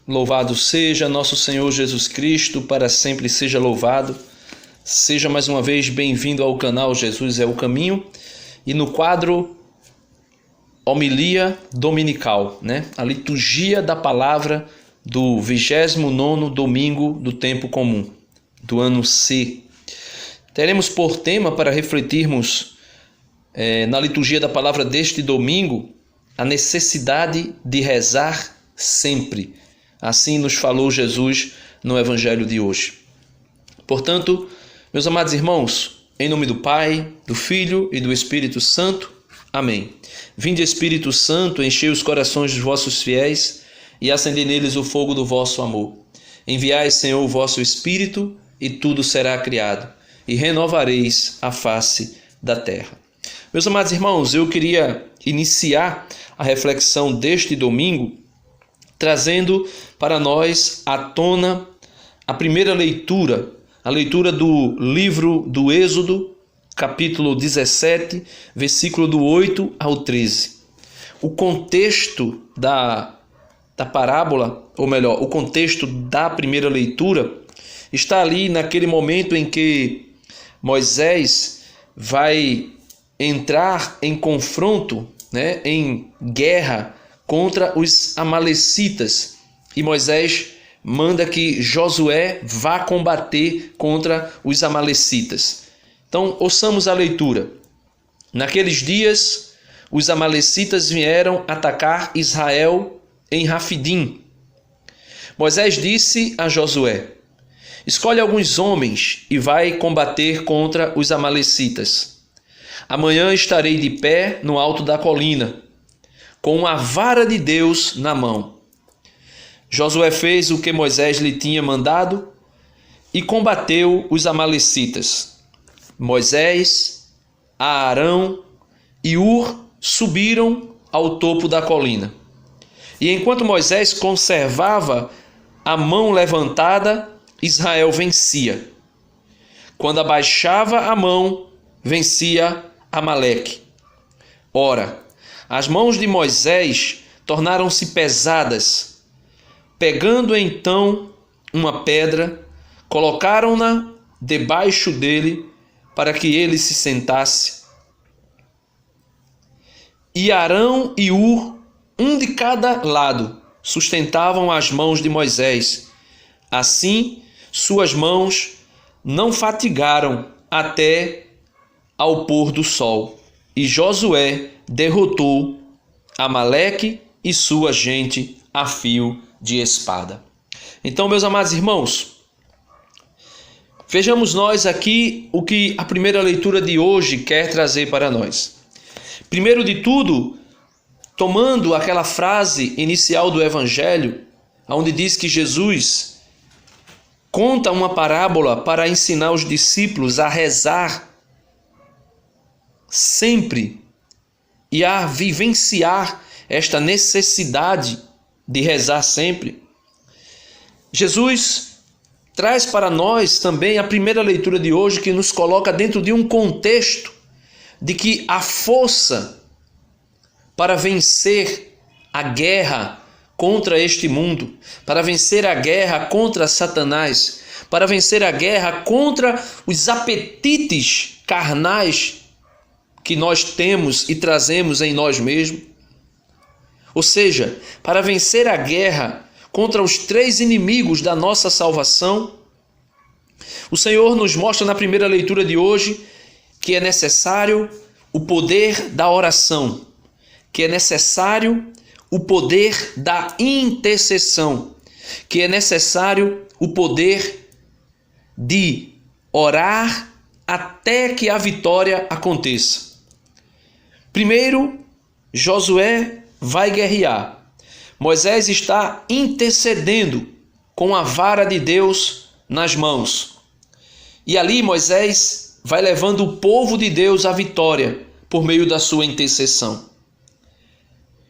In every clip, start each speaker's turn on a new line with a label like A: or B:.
A: Louvado seja nosso Senhor Jesus Cristo, para sempre seja louvado. Seja mais uma vez bem-vindo ao canal Jesus é o Caminho. E no quadro Homilia Dominical, a liturgia da palavra do 29º domingo do tempo comum, do ano C. Teremos por tema para refletirmos na liturgia da palavra deste domingo a necessidade de rezar sempre. Assim nos falou Jesus no Evangelho de hoje. Portanto, meus amados irmãos, em nome do Pai, do Filho e do Espírito Santo. Amém. Vinde, Espírito Santo, enchei os corações dos vossos fiéis e acendei neles o fogo do vosso amor. Enviai, Senhor, o vosso Espírito e tudo será criado, e renovareis a face da terra. Meus amados irmãos, eu queria iniciar a reflexão deste domingo trazendo para nós à tona a primeira leitura, a leitura do livro do Êxodo, capítulo 17, versículo do 8 ao 13. O contexto da parábola, ou melhor, o contexto da primeira leitura está ali naquele momento em que Moisés vai entrar em confronto, em guerra contra os amalecitas. E Moisés manda que Josué vá combater contra os amalecitas. Então, ouçamos a leitura. Naqueles dias, os amalecitas vieram atacar Israel em Rafidim. Moisés disse a Josué: escolhe alguns homens e vai combater contra os amalecitas. Amanhã estarei de pé no alto da colina, com a vara de Deus na mão. Josué fez o que Moisés lhe tinha mandado e combateu os amalecitas. Moisés, Arão e Hur subiram ao topo da colina. E enquanto Moisés conservava a mão levantada, Israel vencia. Quando abaixava a mão, vencia Amaleque. Ora, as mãos de Moisés tornaram-se pesadas. Pegando então uma pedra, colocaram-na debaixo dele para que ele se sentasse. E Arão e Hur, um de cada lado, sustentavam as mãos de Moisés. Assim, suas mãos não fatigaram até ao pôr do sol. E Josué derrotou Amaleque e sua gente a fio de espada. Então, meus amados irmãos, vejamos nós aqui o que a primeira leitura de hoje quer trazer para nós. Primeiro de tudo, tomando aquela frase inicial do Evangelho, onde diz que Jesus conta uma parábola para ensinar os discípulos a rezar sempre e a vivenciar esta necessidade de rezar sempre. Jesus traz para nós também a primeira leitura de hoje, que nos coloca dentro de um contexto de que a força para vencer a guerra contra este mundo, para vencer a guerra contra Satanás, para vencer a guerra contra os apetites carnais que nós temos e trazemos em nós mesmos. Ou seja, para vencer a guerra contra os três inimigos da nossa salvação, o Senhor nos mostra na primeira leitura de hoje que é necessário o poder da oração, que é necessário o poder da intercessão, que é necessário o poder de orar até que a vitória aconteça. Primeiro, Josué vai guerrear. Moisés está intercedendo com a vara de Deus nas mãos. E ali Moisés vai levando o povo de Deus à vitória por meio da sua intercessão.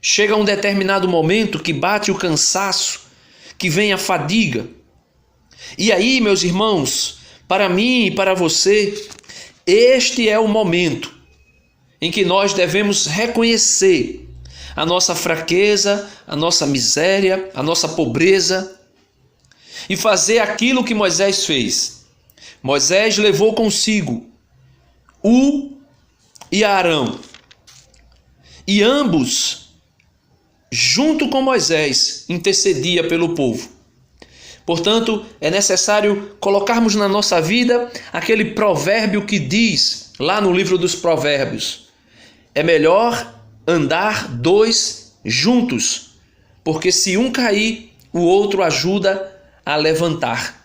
A: Chega um determinado momento que bate o cansaço, que vem a fadiga. E aí, meus irmãos, para mim e para você, este é o momento em que nós devemos reconhecer a nossa fraqueza, a nossa miséria, a nossa pobreza e fazer aquilo que Moisés fez. Moisés levou consigo e Arão, e ambos, junto com Moisés, intercedia pelo povo. Portanto, é necessário colocarmos na nossa vida aquele provérbio que diz, lá no livro dos Provérbios, é melhor andar dois juntos, porque se um cair, o outro ajuda a levantar.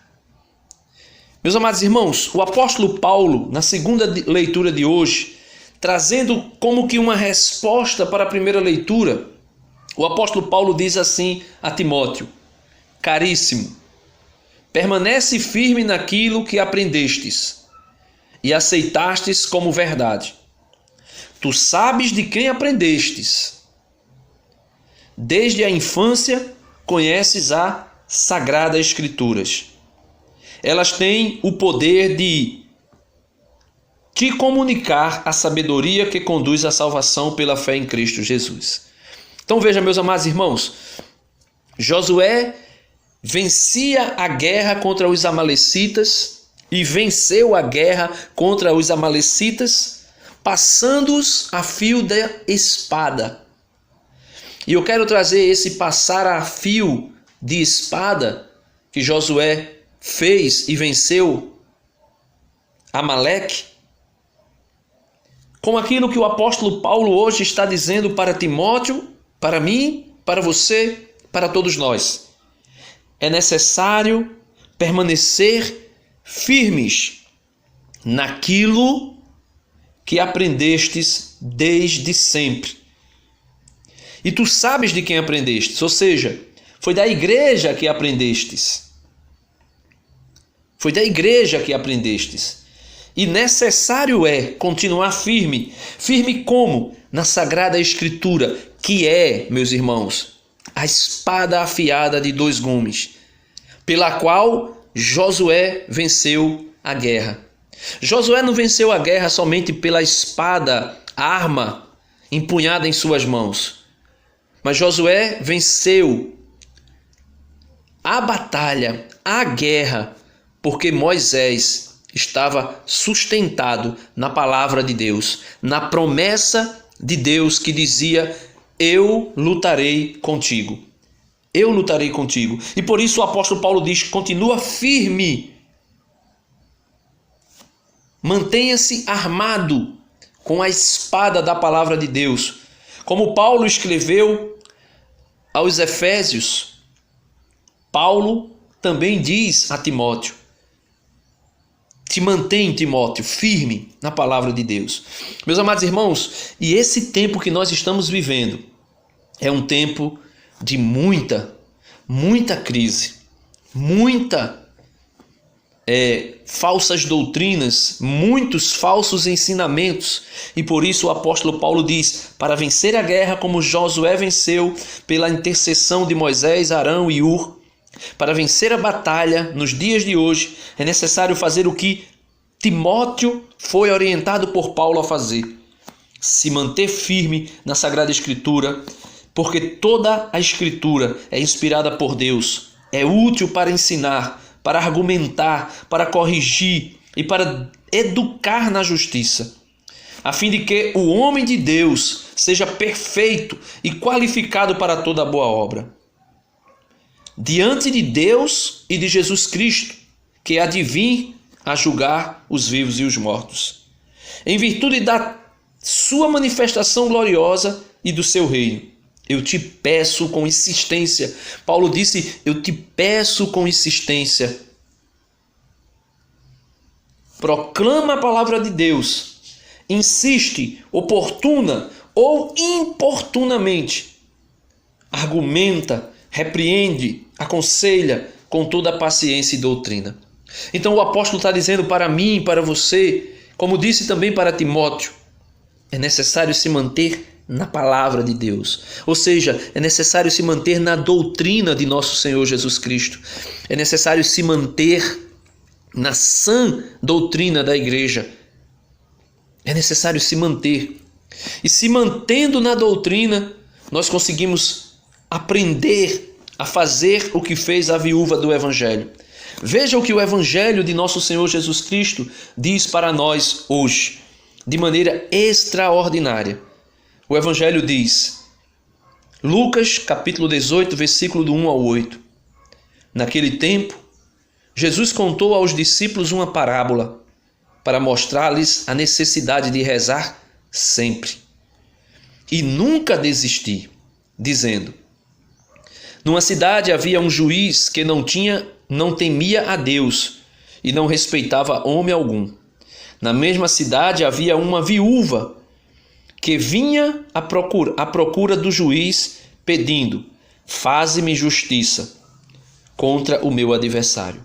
A: Meus amados irmãos, o apóstolo Paulo, na segunda leitura de hoje, trazendo como que uma resposta para a primeira leitura, o apóstolo Paulo diz assim a Timóteo: caríssimo, permanece firme naquilo que aprendestes e aceitastes como verdade. Tu sabes de quem aprendestes. Desde a infância conheces as Sagradas Escrituras. Elas têm o poder de te comunicar a sabedoria que conduz à salvação pela fé em Cristo Jesus. Então veja, meus amados irmãos, Josué vencia a guerra contra os amalecitas e venceu a guerra contra os amalecitas, passando-os a fio da espada. E eu quero trazer esse passar a fio de espada que Josué fez e venceu Amaleque, com aquilo que o apóstolo Paulo hoje está dizendo para Timóteo, para mim, para você, para todos nós. É necessário permanecer firmes naquilo que aprendestes desde sempre. E tu sabes de quem aprendestes, ou seja, foi da igreja que aprendestes. Foi da igreja que aprendestes. E necessário é continuar firme. Firme como? Na Sagrada Escritura, que é, meus irmãos, a espada afiada de dois gumes, pela qual Josué venceu a guerra. Josué não venceu a guerra somente pela espada, arma, empunhada em suas mãos. Mas Josué venceu a batalha, a guerra, porque Moisés estava sustentado na palavra de Deus, na promessa de Deus que dizia: eu lutarei contigo. Eu lutarei contigo. E por isso o apóstolo Paulo diz: continua firme. Mantenha-se armado com a espada da palavra de Deus. Como Paulo escreveu aos Efésios, Paulo também diz a Timóteo: te mantém, Timóteo, firme na palavra de Deus. Meus amados irmãos, e esse tempo que nós estamos vivendo é um tempo de muita crise, falsas doutrinas, muitos falsos ensinamentos. E por isso o apóstolo Paulo diz: para vencer a guerra como Josué venceu pela intercessão de Moisés, Arão e Ur, para vencer a batalha nos dias de hoje, é necessário fazer o que Timóteo foi orientado por Paulo a fazer: se manter firme na Sagrada Escritura, porque toda a Escritura é inspirada por Deus, é útil para ensinar, para argumentar, para corrigir e para educar na justiça, a fim de que o homem de Deus seja perfeito e qualificado para toda boa obra, diante de Deus e de Jesus Cristo, que há de vir a julgar os vivos e os mortos, em virtude da sua manifestação gloriosa e do seu reino. Eu te peço com insistência. Paulo disse: eu te peço com insistência. Proclama a palavra de Deus. Insiste, oportuna ou importunamente. Argumenta, repreende, aconselha com toda a paciência e doutrina. Então o apóstolo está dizendo para mim e para você, como disse também para Timóteo, é necessário se manter na palavra de Deus. Ou seja, é necessário se manter na doutrina de nosso Senhor Jesus Cristo. É necessário se manter na sã doutrina da igreja. É necessário se manter. E se mantendo na doutrina, nós conseguimos aprender a fazer o que fez a viúva do Evangelho. Veja o que o Evangelho de nosso Senhor Jesus Cristo diz para nós hoje, de maneira extraordinária. O Evangelho diz, Lucas capítulo 18, versículo do 1 ao 8. Naquele tempo, Jesus contou aos discípulos uma parábola para mostrar-lhes a necessidade de rezar sempre e nunca desistir, dizendo: numa cidade havia um juiz que não temia a Deus e não respeitava homem algum. Na mesma cidade havia uma viúva que vinha à procura do juiz, pedindo: faze-me justiça contra o meu adversário.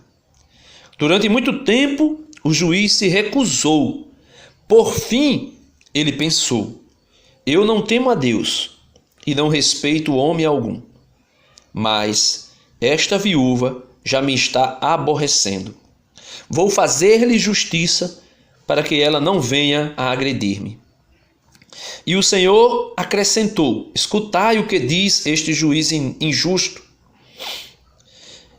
A: Durante muito tempo, o juiz se recusou. Por fim, ele pensou: eu não temo a Deus e não respeito homem algum, mas esta viúva já me está aborrecendo. Vou fazer-lhe justiça para que ela não venha a agredir-me. E o Senhor acrescentou: escutai o que diz este juiz injusto.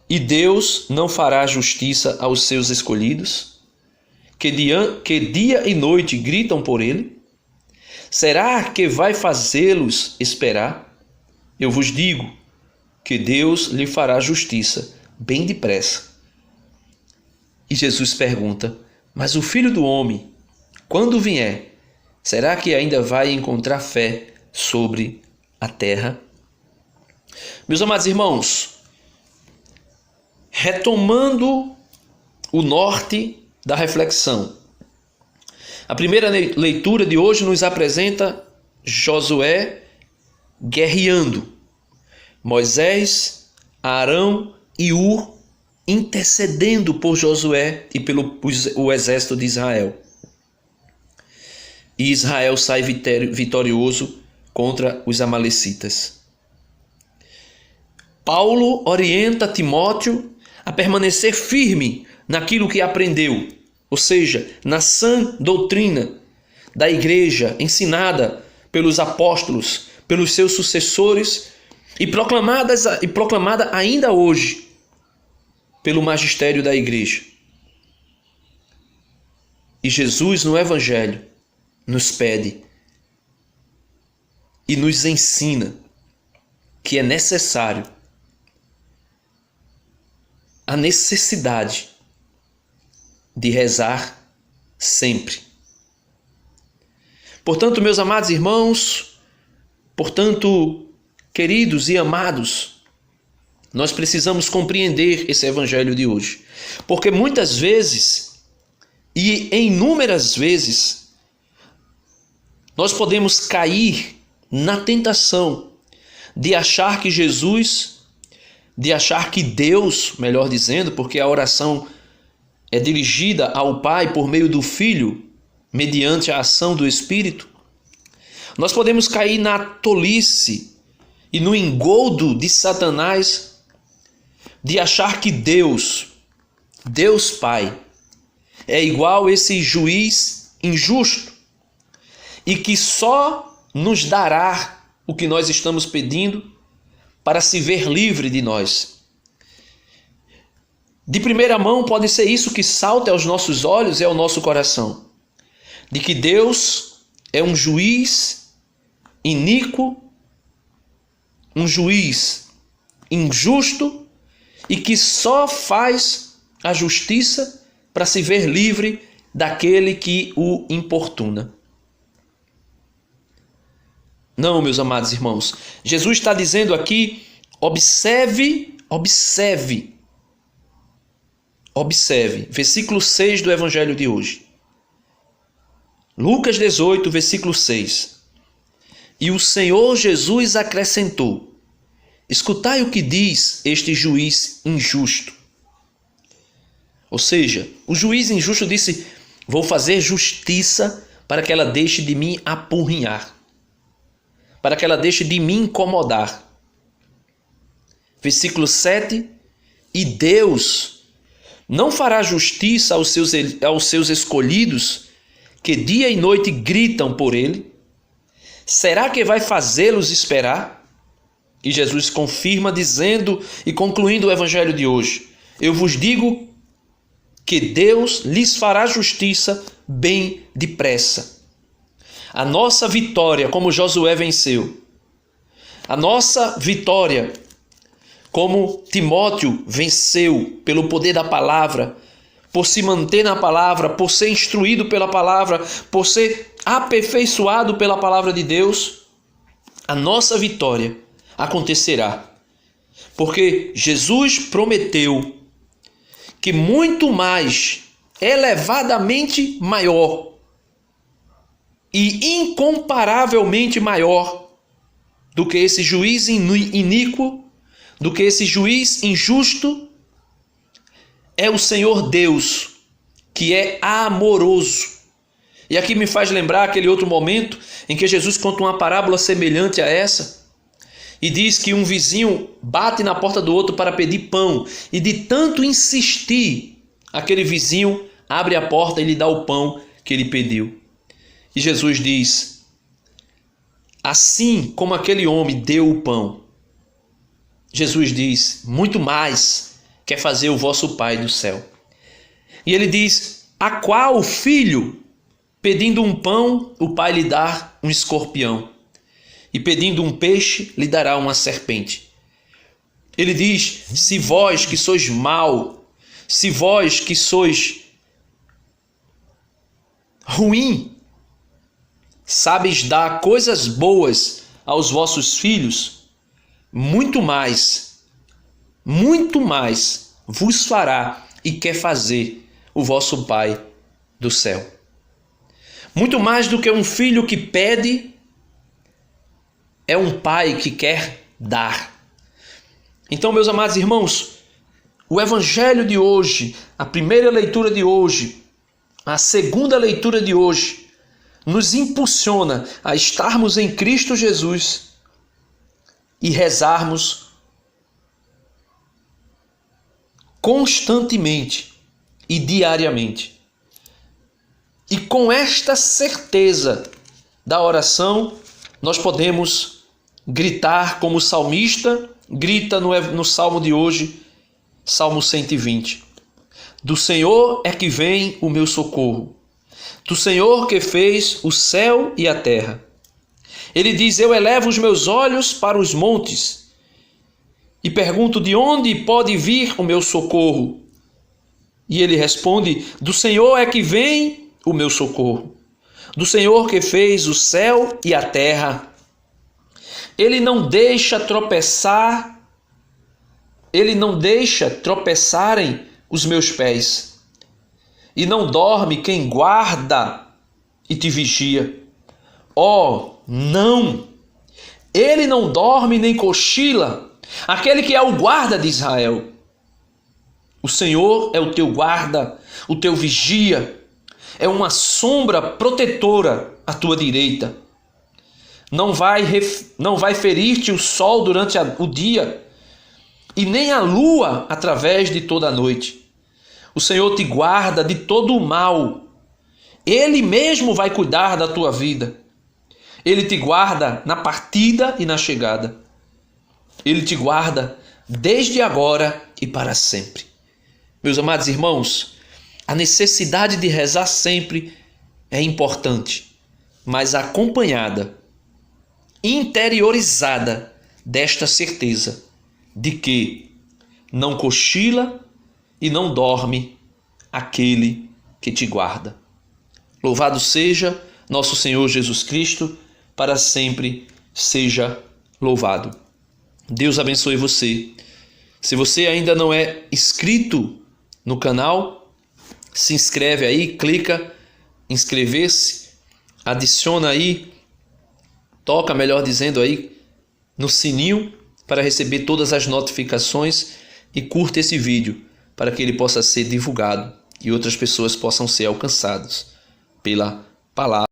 A: E Deus não fará justiça aos seus escolhidos, que dia e noite gritam por ele? Será que vai fazê-los esperar? Eu vos digo que Deus lhe fará justiça bem depressa. E Jesus pergunta: mas o Filho do Homem, quando vier, será que ainda vai encontrar fé sobre a terra? Meus amados irmãos, retomando o norte da reflexão, a primeira leitura de hoje nos apresenta Josué guerreando, Moisés, Arão e Hur intercedendo por Josué e pelo o exército de Israel. E Israel sai vitorioso contra os amalecitas. Paulo orienta Timóteo a permanecer firme naquilo que aprendeu, ou seja, na sã doutrina da igreja ensinada pelos apóstolos, pelos seus sucessores e proclamada ainda hoje pelo magistério da igreja. E Jesus no Evangelho nos pede e nos ensina que é necessário a necessidade de rezar sempre. Portanto, meus amados irmãos, portanto, queridos e amados, nós precisamos compreender esse evangelho de hoje. Porque muitas vezes, e inúmeras vezes, nós podemos cair na tentação de achar que Deus, melhor dizendo, porque a oração é dirigida ao Pai por meio do Filho, mediante a ação do Espírito. Nós podemos cair na tolice e no engodo de Satanás de achar que Deus Pai, é igual esse juiz injusto e que só nos dará o que nós estamos pedindo para se ver livre de nós. De primeira mão pode ser isso que salta aos nossos olhos e ao nosso coração, de que Deus é um juiz iníquo, um juiz injusto e que só faz a justiça para se ver livre daquele que o importuna. Não, meus amados irmãos, Jesus está dizendo aqui, observe, versículo 6 do Evangelho de hoje. Lucas 18, versículo 6. E o Senhor Jesus acrescentou: escutai o que diz este juiz injusto. Ou seja, o juiz injusto disse: vou fazer justiça para que ela deixe de me apurrinhar, para que ela deixe de me incomodar. Versículo 7. E Deus não fará justiça aos seus escolhidos, que dia e noite gritam por ele? Será que vai fazê-los esperar? E Jesus confirma dizendo e concluindo o evangelho de hoje: eu vos digo que Deus lhes fará justiça bem depressa. A nossa vitória, como Josué venceu, a nossa vitória, como Timóteo venceu pelo poder da palavra, por se manter na palavra, por ser instruído pela palavra, por ser aperfeiçoado pela palavra de Deus, a nossa vitória acontecerá. Porque Jesus prometeu que muito mais, elevadamente maior e incomparavelmente maior do que esse juiz iníquo, do que esse juiz injusto, é o Senhor Deus, que é amoroso. E aqui me faz lembrar aquele outro momento em que Jesus conta uma parábola semelhante a essa e diz que um vizinho bate na porta do outro para pedir pão e de tanto insistir, aquele vizinho abre a porta e lhe dá o pão que ele pediu. E Jesus diz: assim como aquele homem deu o pão, Jesus diz, muito mais quer fazer o vosso Pai do céu. E ele diz: a qual filho, pedindo um pão, o pai lhe dá um escorpião, e pedindo um peixe, lhe dará uma serpente. Ele diz: se vós que sois mau, se vós que sois ruim, sabes dar coisas boas aos vossos filhos, muito mais vos fará e quer fazer o vosso Pai do céu. Muito mais do que um filho que pede, é um pai que quer dar. Então, meus amados irmãos, o evangelho de hoje, a primeira leitura de hoje, a segunda leitura de hoje, nos impulsiona a estarmos em Cristo Jesus e rezarmos constantemente e diariamente. E com esta certeza da oração, nós podemos gritar como o salmista grita no salmo de hoje, Salmo 120. Do Senhor é que vem o meu socorro, do Senhor que fez o céu e a terra. Ele diz: eu elevo os meus olhos para os montes e pergunto: de onde pode vir o meu socorro? E ele responde: do Senhor é que vem o meu socorro, do Senhor que fez o céu e a terra. Ele não deixa tropeçar, ele não deixa tropeçarem os meus pés, e não dorme quem guarda e te vigia. Oh, não! Ele não dorme nem cochila, aquele que é o guarda de Israel. O Senhor é o teu guarda, o teu vigia, é uma sombra protetora à tua direita. Não vai ferir-te o sol durante o dia, e nem a lua através de toda a noite. O Senhor te guarda de todo o mal. Ele mesmo vai cuidar da tua vida. Ele te guarda na partida e na chegada. Ele te guarda desde agora e para sempre. Meus amados irmãos, a necessidade de rezar sempre é importante, mas acompanhada, interiorizada desta certeza de que não cochila e não dorme aquele que te guarda. Louvado seja nosso Senhor Jesus Cristo, para sempre seja louvado. Deus abençoe você. Se você ainda não é inscrito no canal, se inscreve aí, clica em inscrever-se, adiciona aí, toca, melhor dizendo aí, no sininho para receber todas as notificações e curta esse vídeo para que ele possa ser divulgado e outras pessoas possam ser alcançadas pela palavra.